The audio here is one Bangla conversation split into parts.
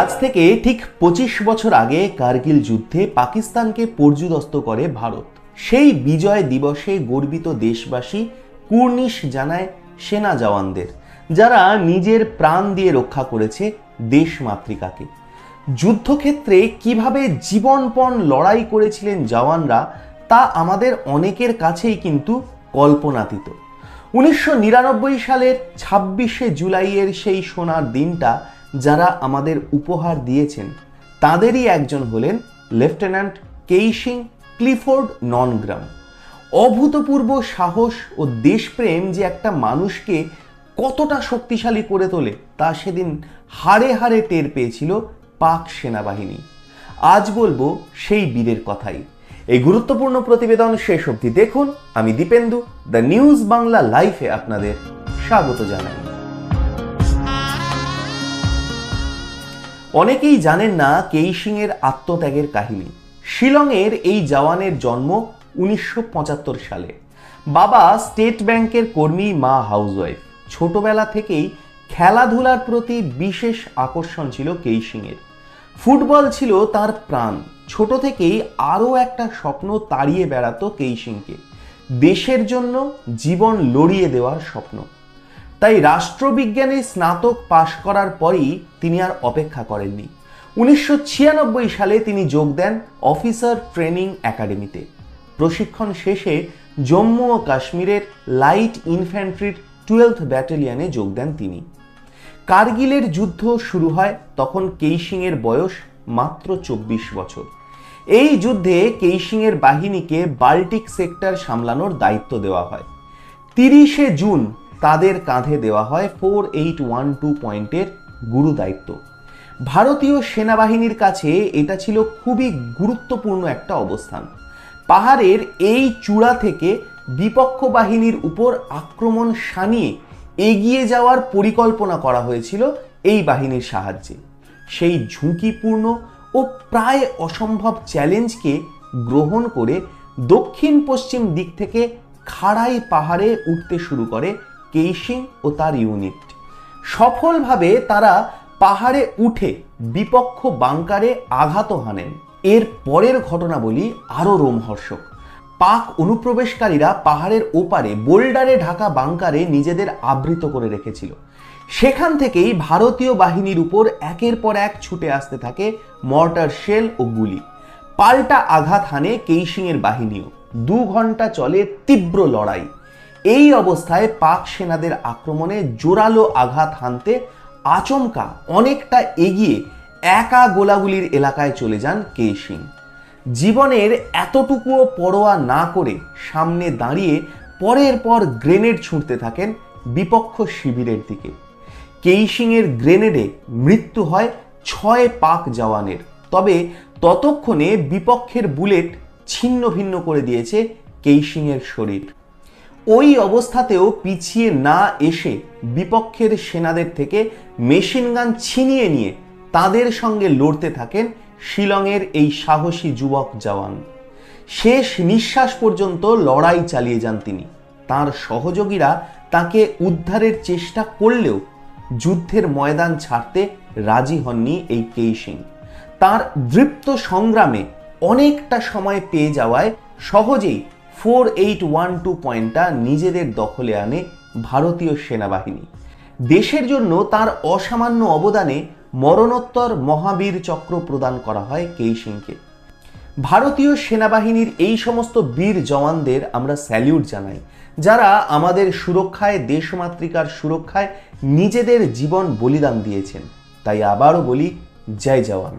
আজ থেকে ঠিক 25 বছর আগে কার্গিল যুদ্ধে পাকিস্তানকে পর্যুদস্ত করে ভারত। সেই বিজয় দিবসে গর্বিত দেশবাসী কুর্নিশ জানায় সেনা জওয়ানদের, যারা নিজের প্রাণ দিয়ে রক্ষা করেছে দেশ মাতৃকাকে। যুদ্ধক্ষেত্রে কিভাবে জীবনপণ লড়াই করেছিলেন জওয়ানরা তা আমাদের অনেকের কাছেই কিন্তু কল্পনাতীত। 1999 সালের 26শে জুলাইয়ের সেই সোনার দিনটা যারা আমাদের উপহার দিয়েছেন তাদেরই একজন হলেন লেফটেন্যান্ট কেইশিং ক্লিফোর্ড ননগ্রাম। অভূতপূর্ব সাহস ও দেশপ্রেম যে একটা মানুষকে কতটা শক্তিশালী করে তোলে তা সেদিন হাড়ে হাড়ে টের পেয়েছিল পাক সেনাবাহিনী। আজ বলবো সেই বীরের কথাই। এই গুরুত্বপূর্ণ প্রতিবেদন শেষ অবধি দেখুন। আমি দীপেন্দু, দ্য নিউজ বাংলা লাইফে আপনাদের স্বাগত জানাই। অনেকেই জানেন না কেইশিং এর আত্মত্যাগের কাহিনী। শিলংয়ের এই জওয়ানের জন্ম 1975 সালে। বাবা স্টেট ব্যাংকের কর্মী, মা হাউসওয়াইফ। ছোটবেলা থেকেই খেলাধুলার প্রতি বিশেষ আকর্ষণ ছিল কেইশিং এর। ফুটবল ছিল তার প্রাণ। ছোট থেকেই আরও একটা স্বপ্ন তাড়িয়ে বেড়াতো কেইশিংকে, দেশের জন্য জীবন লড়িয়ে দেওয়ার স্বপ্ন। তাই রাষ্ট্রবিজ্ঞানে স্নাতক পাশ করার পরই তিনি আর অপেক্ষা করেননি। 1996 সালে তিনি যোগ দেন অফিসার ট্রেনিং একাডেমিতে। প্রশিক্ষণ শেষে জম্মু ও কাশ্মীরের লাইট ইনফ্যান্ট্রির 12th ব্যাটালিয়নে যোগ দেন তিনি। কার্গিলের যুদ্ধ শুরু হয় তখন কেইশিং এর বয়স মাত্র 24 বছর। এই যুদ্ধে কেইশিং এর বাহিনীকে বাল্টিক সেক্টর সামলানোর দায়িত্ব দেওয়া হয়। 30শে জুন তাদের কাঁধে দেওয়া হয় 4812 পয়েন্টের গুরু দায়িত্ব। ভারতীয় সেনাবাহিনীর কাছে এটা ছিল খুবই গুরুত্বপূর্ণ একটা অবস্থান। পাহাড়ের এই চূড়া থেকে বিপক্ষ বাহিনীর উপর আক্রমণ শানিয়ে এগিয়ে যাওয়ার পরিকল্পনা করা হয়েছিল এই বাহিনীর সাহায্যে। সেই ঝুঁকিপূর্ণ ও প্রায় অসম্ভব চ্যালেঞ্জকে গ্রহণ করে দক্ষিণ পশ্চিম দিক থেকে খাড়াই পাহাড়ে উঠতে শুরু করে কেইশিং ও তার ইউনিট। সফলভাবে তারা পাহাড়ে উঠে বিপক্ষ বাংকারে আঘাত হানেন। এর পরের ঘটনাবলী আরও রোমহর্ষক। পাক অনুপ্রবেশকারীরা পাহাড়ের ওপারে বোল্ডারে ঢাকা বাংকারে নিজেদের আবৃত করে রেখেছিল। সেখান থেকেই ভারতীয় বাহিনীর উপর একের পর এক ছুটে আসতে থাকে মর্টার শেল ও গুলি। পাল্টা আঘাত হানে কেইশিং এর বাহিনীও। 2 ঘন্টা চলে তীব্র লড়াই। এই অবস্থায় পাক সেনাদের আক্রমণে জোরালো আঘাত হানতে আচমকা অনেকটা এগিয়ে একা গোলাগুলির এলাকায় চলে যান কেইশিং। জীবনের এতটুকুও পরোয়া না করে সামনে দাঁড়িয়ে পরের পর গ্রেনেড ছুঁড়তে থাকেন বিপক্ষ শিবিরের দিকে। কেইশিং এর গ্রেনেডে মৃত্যু হয় 6 পাক জওয়ানের। তবে ততক্ষণে বিপক্ষের বুলেট ছিন্ন ভিন্ন করে দিয়েছে কেইশিং এর শরীর। ওই অবস্থাতেও পিছিয়ে না এসে বিপক্ষের সেনাদের থেকে মেশিনগান ছিনিয়ে নিয়ে তাদের সঙ্গে লড়তে থাকেন শিলংয়ের এই সাহসী যুবক জওয়ান। শেষ নিঃশ্বাস পর্যন্ত লড়াই চালিয়ে যান তিনি। তার সহযোগীরা তাকে উদ্ধারের চেষ্টা করলেও যুদ্ধের ময়দান ছাড়তে রাজি হননি এই কেইশিং। তার দৃপ্ত সংগ্রামে অনেকটা সময় পেয়ে যাওয়ায় সহজেই 4812 পয়েন্টটা নিজেদের দখলে আনে ভারতীয় সেনাবাহিনী। দেশের জন্য তার অসামান্য অবদানে মরণোত্তর মহাবীর চক্র প্রদান করা হয় কেইশিংকে। ভারতীয় সেনাবাহিনীর এই সমস্ত বীর জওয়ানদের আমরা স্যালিউট জানাই, যারা আমাদের সুরক্ষায়, দেশমাতৃকার সুরক্ষায় নিজেদের জীবন বলিদান দিয়েছেন। তাই আবারও বলি, জয় জওয়ান।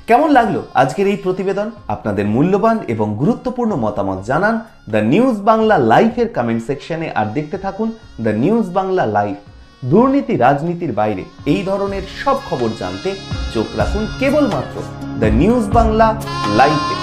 কেমন লাগলো আজকের এই প্রতিবেদন? আপনাদের মূল্যবান এবং গুরুত্বপূর্ণ মতামত জানান দ্য নিউজ বাংলা লাইফের কমেন্ট সেকশনে। আর দেখতে থাকুন দ্য নিউজ বাংলা লাইফ। দুর্নীতি, রাজনীতির বাইরে এই ধরনের সব খবর জানতে চোখ রাখুন কেবলমাত্র দ্য নিউজ বাংলা লাইফে।